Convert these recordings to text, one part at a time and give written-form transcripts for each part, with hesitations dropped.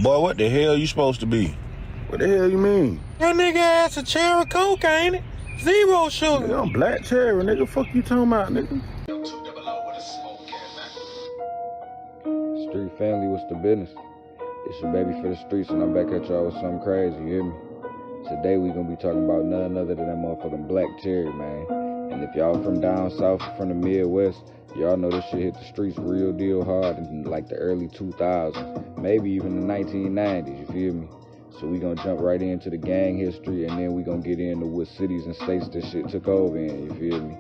Boy, what the hell you supposed to be? What the hell you mean? That nigga ass a cherry coke, ain't it? Zero sugar. Nigga, I'm black cherry, nigga. Fuck you talking about, nigga? Street family, what's the business? It's your baby for the streets, and I'm back at y'all with something crazy, you hear me? Today we gonna be talking about none other than that motherfucking black cherry, man. And if y'all from down south, from the Midwest, y'all know this shit hit the streets real deal hard in like the early 2000s, maybe even the 1990s, you feel me? So we gonna jump right into the gang history, and then we gonna get into what cities and states this shit took over in, you feel me?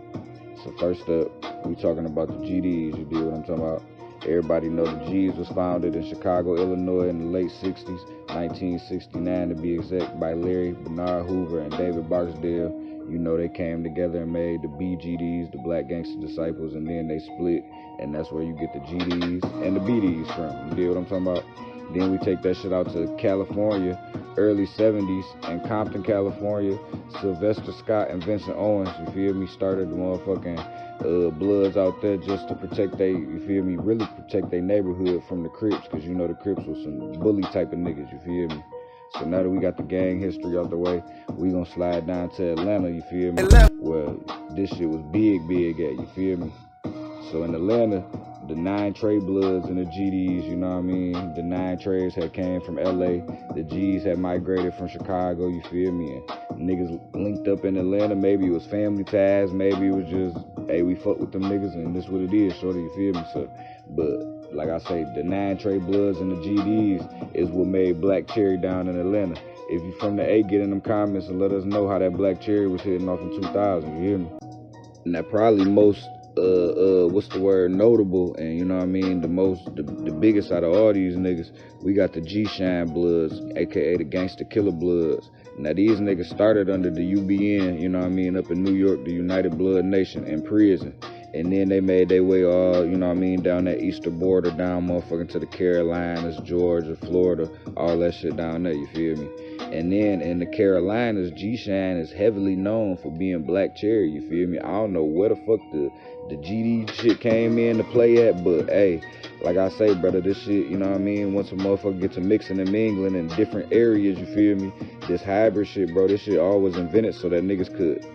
So first up, we talking about the GDs, you deal what I'm talking about? Everybody know the G's was founded in Chicago, Illinois in the late 60s, 1969 to be exact, by Larry Bernard Hoover and David Barksdale. You know, they came together and made the BGDs, the Black Gangster Disciples, and then they split, and that's where you get the GDs and the BDs from. You deal what I'm talking about? Then we take that shit out to California, early 70s, in Compton, California. Sylvester Scott and Vincent Owens, you feel me, started the motherfucking Bloods out there just to protect they, you feel me, really protect their neighborhood from the Crips, because you know the Crips was some bully type of niggas, you feel me? So now that we got the gang history out the way, we gonna slide down to Atlanta, you feel me? Where this shit was big at, you feel me? So in Atlanta, the 9 trade Bloods and the GDs, you know what I mean? The 9 trades had came from LA, the G's had migrated from Chicago, you feel me? And niggas linked up in Atlanta, maybe it was family ties, maybe it was just, hey, we fuck with them niggas and this what it is, shorty, you feel me? So, but like I say, the 9 trade Bloods and the GDs is what made Black Cherry down in Atlanta. If you from the A, get in them comments and let us know how that Black Cherry was hitting off in 2000, you hear me? And that probably most what's the word, notable, and you know what I mean, the biggest out of all these niggas, we got the G-Shine Bloods, aka the Gangster Killer Bloods. Now these niggas started under the UBN, you know what I mean, up in New York, the United Blood Nation, in prison. And then they made their way all, you know what I mean, down that eastern border, down motherfucking to the Carolinas, Georgia, Florida, all that shit down there, you feel me? And then in the Carolinas, G-Shine is heavily known for being Black Cherry, you feel me? I don't know where the fuck the GD shit came in to play at, but hey, like I say, brother, this shit, you know what I mean? Once a motherfucker gets to mixing and mingling in different areas, you feel me? This hybrid shit, bro, this shit all was invented so that niggas could,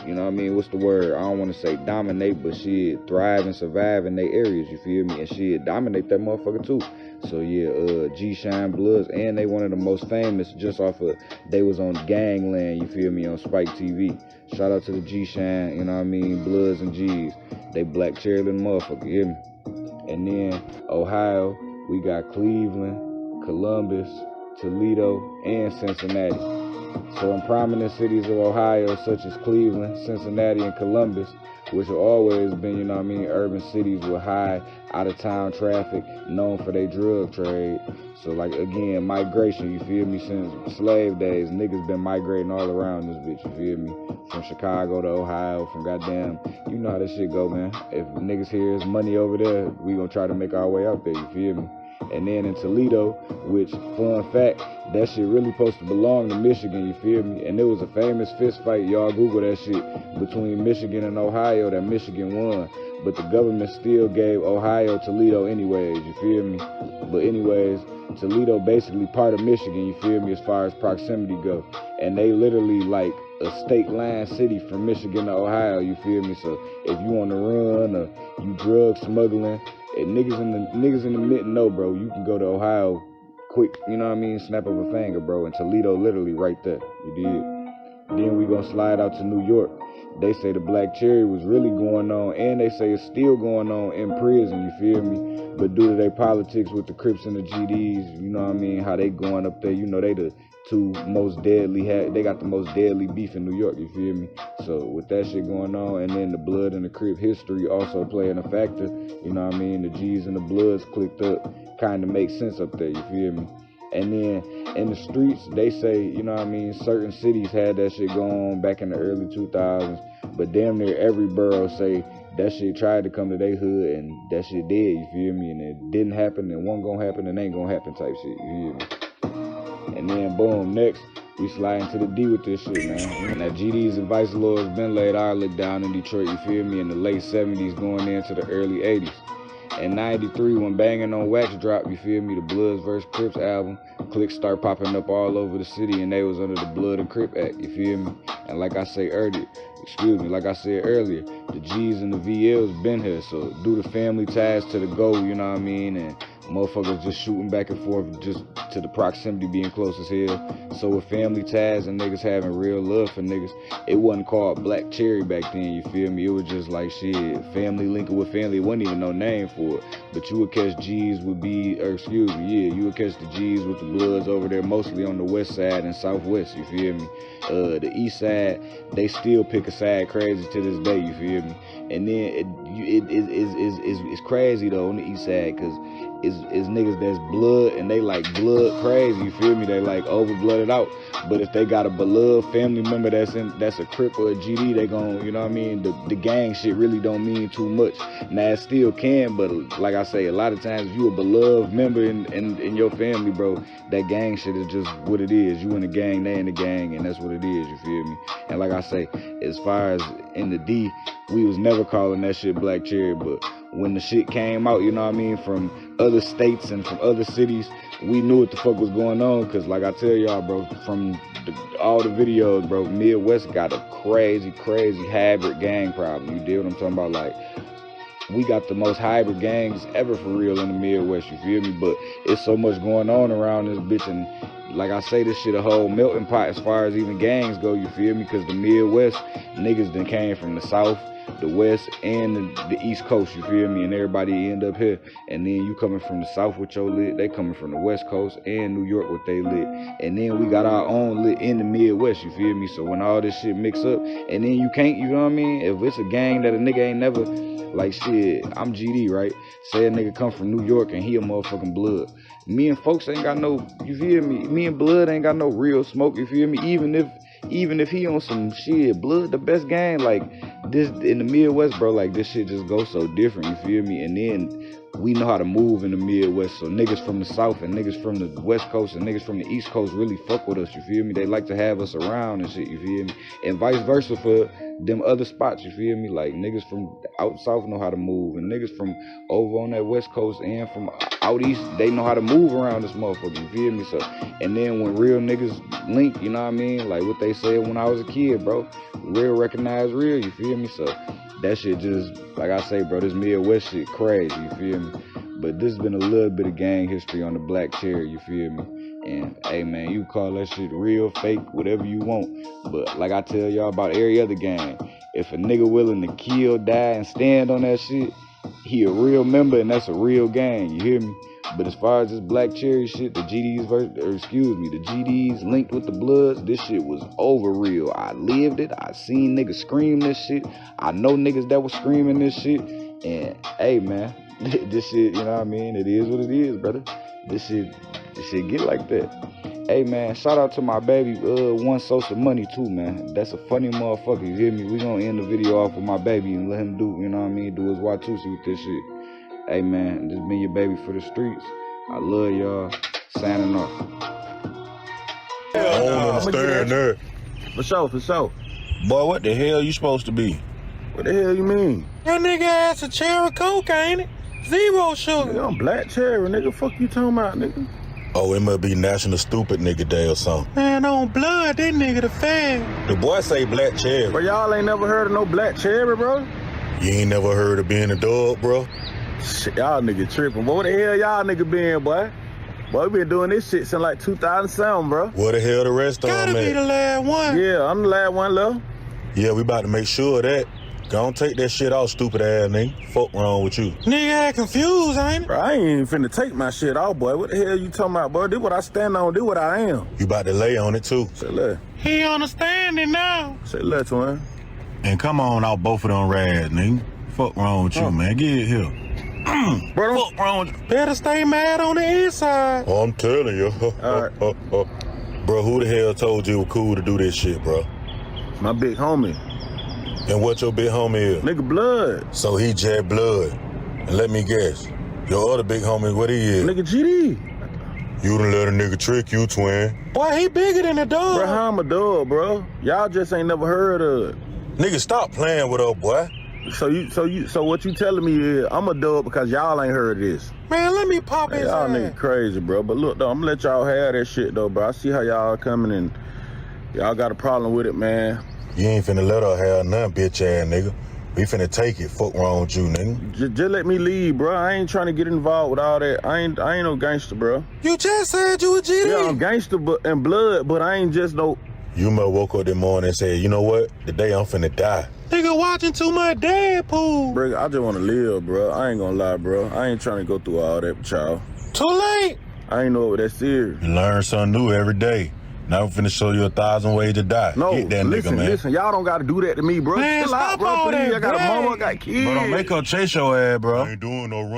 you know what I mean? What's the word? I don't want to say dominate, but shit, thrive and survive in their areas, you feel me? And shit, dominate that motherfucker too. So yeah, G-Shine Bloods, and they one of the most famous just off of, they was on Gangland, you feel me, on Spike TV. Shout out to the G-Shine, you know what I mean, Bloods and G's. They Black Cherry than motherfucker, you hear me? And then Ohio, we got Cleveland, Columbus, Toledo, and Cincinnati. So in prominent cities of Ohio, such as Cleveland, Cincinnati, and Columbus, which have always been, you know what I mean, urban cities with high out-of-town traffic, known for their drug trade. So like, again, migration, you feel me, since slave days, niggas been migrating all around this bitch, you feel me? From Chicago to Ohio, from goddamn, you know how this shit go, man. If niggas hear there's money over there, we gonna try to make our way out there, you feel me? And then in Toledo, which, fun fact, that shit really supposed to belong to Michigan, you feel me? And there was a famous fist fight, y'all Google that shit, between Michigan and Ohio that Michigan won. But the government still gave Ohio Toledo anyways, you feel me? But anyways, Toledo basically part of Michigan, you feel me, as far as proximity go. And they literally like a state line city from Michigan to Ohio, you feel me? So if you on the run or you drug smuggling, and niggas in the mitten know, bro, you can go to Ohio quick, you know what I mean, snap of a finger, bro, and Toledo literally right there, you dig? Then we gonna slide out to New York. They say the Black Cherry was really going on, and they say it's still going on in prison, you feel me? But due to their politics with the Crips and the GDs, you know what I mean, how they going up there, you know, they the two most deadly, they got the most deadly beef in New York, you feel me? So with that shit going on, and then the Blood and the Crip history also playing a factor, you know what I mean, the G's and the Bloods clicked up, kind of makes sense up there, you feel me? And then in the streets, they say, you know what I mean, certain cities had that shit going on back in the early 2000s, but damn near every borough say that shit tried to come to their hood and that shit did, you feel me? And it didn't happen, and wasn't gonna happen, and ain't gonna happen type shit, you feel me? And then boom, next, we slide into the D with this shit, man. Now GDs and Vice Lords been laid our lick down in Detroit, you feel me, in the late 70s going into the early 80s. In 93, when Banging on Wax dropped, you feel me, the Bloods vs. Crips album, cliques start popping up all over the city, and they was under the Blood and Crip Act, you feel me? And like I said earlier, the G's and the VLs been here, so due to family ties to the goal, you know what I mean, and motherfuckers just shooting back and forth just to the proximity being close as hell. So with family ties and niggas having real love for niggas, it wasn't called Black Cherry back then, you feel me? It was just like shit, family linking with family. It wasn't even no name for it. But you would catch G's you would catch the G's with the Bloods over there, mostly on the west side and southwest, you feel me? The east side, they still pick a side crazy to this day, you feel me? And then it's crazy though on the east side, cause it's niggas that's blood and they like blood crazy, you feel me? They like over-blooded out. But if they got a beloved family member that's a Crip or a GD, they gon', you know what I mean? The gang shit really don't mean too much. Now it still can, but like I say, a lot of times if you a beloved member in your family, bro, that gang shit is just what it is. You in the gang, they in the gang, and that's what it is, you feel me? And like I say, as far as in the D, we was never calling that shit Black Cherry, but when the shit came out, you know what I mean, from other states and from other cities, we knew what the fuck was going on, because like I tell y'all, bro, from all the videos, bro, Midwest got a crazy hybrid gang problem. You deal what I'm talking about? Like, we got the most hybrid gangs ever for real in the Midwest, you feel me? But it's so much going on around this bitch, and like I say, this shit a whole melting pot as far as even gangs go, you feel me? Because the Midwest, niggas done came from the South, the West, and the East Coast, you feel me? And everybody end up here. And then you coming from the South with your lit, they coming from the West Coast and New York with they lit. And then we got our own lit in the Midwest, you feel me? So when all this shit mix up, and then you can't, you know what I mean? If it's a gang that a nigga ain't never, like shit, I'm GD, right? Say a nigga come from New York and he a motherfucking Blood. Me and folks ain't got no, you feel me? Me and Blood ain't got no real smoke, you feel me? Even if he on some shit, Blood the best gang, like this in the Midwest, bro, like this shit just goes so different, you feel me? And then we know how to move in the Midwest, so niggas from the South and niggas from the West Coast and niggas from the East Coast really fuck with us, you feel me? They like to have us around and shit, you feel me? And vice versa for them other spots, you feel me? Like niggas from out South know how to move, and niggas from over on that West Coast and from out East, they know how to move around this motherfucker, you feel me? So, and then when real niggas link, you know what I mean? Like what they said when I was a kid, bro, real recognize real, you feel me? So that shit just, like I say, bro, this Midwest shit crazy, you feel me? But this has been a little bit of gang history on the Black Cherry, you feel me? And hey man, you call that shit real, fake, whatever you want. But like I tell y'all about every other gang, if a nigga willing to kill, die, and stand on that shit, he a real member, and that's a real gang, you hear me? But as far as this Black Cherry shit, the GDs linked with the Bloods, this shit was over real. I lived it. I seen niggas scream this shit. I know niggas that was screaming this shit. And hey man, this shit, you know what I mean? It is what it is, brother. This shit get like that. Hey man, shout out to my baby, One Social Money too, man. That's a funny motherfucker, you hear me? We gonna end the video off with my baby and let him do, you know what I mean, do his Watusi with this shit. Hey man, this been your baby for the streets. I love y'all. Signing off. I don't understand that. For sure. Boy, what the hell you supposed to be? What the hell you mean? That nigga ass a cherry coke, ain't it? Zero sugar. Nigga, I'm Black Cherry, nigga. Fuck you talking about, nigga? Oh, it must be National Stupid Nigga Day or something. Man, on Blood, that nigga the fag. The boy say Black Cherry. Bro, y'all ain't never heard of no Black Cherry, bro? You ain't never heard of being a dog, bro? Shit, y'all nigga tripping. Boy, what the hell y'all nigga been, boy? Boy, we been doing this shit since like 2007, bro. Where the hell the rest of them Gotta be at? the last one. Yeah, I'm the last one, love. Yeah, we about to make sure of that. Don't take that shit off, stupid ass nigga. Fuck wrong with you. Nigga act confused, ain't it? Bro, I ain't even finna take my shit off, boy. What the hell you talking about, boy? This what I stand on, this what I am. You about to lay on it too. Say less. He understand it now. Say less, twin. And come on out both of them rads, nigga. Fuck wrong with you, man. Get it here. Bro, Fuck wrong with you. Better stay mad on the inside. Oh, I'm telling you. Alright. Bro, who the hell told you it was cool to do this shit, bro? my big homie. And what your big homie is? Nigga Blood. So he Jet Blood. And let me guess, your other big homie, what he is? Nigga GD. You done let a nigga trick you, twin. Boy, he bigger than a dog. Bro, how I'm a dog, bro? Y'all just ain't never heard of it. Nigga, stop playing with us, boy. So what you telling me is I'm a dub because y'all ain't heard of this. Man, let me pop Man, his y'all ass. nigga crazy, bro. But look, though, I'm gonna let y'all have that shit, though, bro. I see how y'all coming and y'all got a problem with it, man. You ain't finna let her have none, bitch ass nigga. We finna take it. Fuck wrong with you, nigga. Just let me leave, bro. I ain't trying to get involved with all that. I ain't no gangster, bro. You just said you a GD. Yeah, I'm gangster and blood, but I ain't just no... You might woke up this morning and said, you know what? Today I'm finna die. Nigga watching too much Deadpool. Bro, I just want to live, bro. I ain't gonna lie, bro. I ain't trying to go through all that with y'all. Too late. I ain't know it that serious. You learn something new every day. Now I'm finna show you 1,000 ways to die. No, Get that listen, nigga, man. listen. Y'all don't got to do that to me, bro. Man, Chill out, stop bro. all Please, that, I got a man. mama, I got kids. Bro, don't make her chase your ass, bro. I ain't doing no run.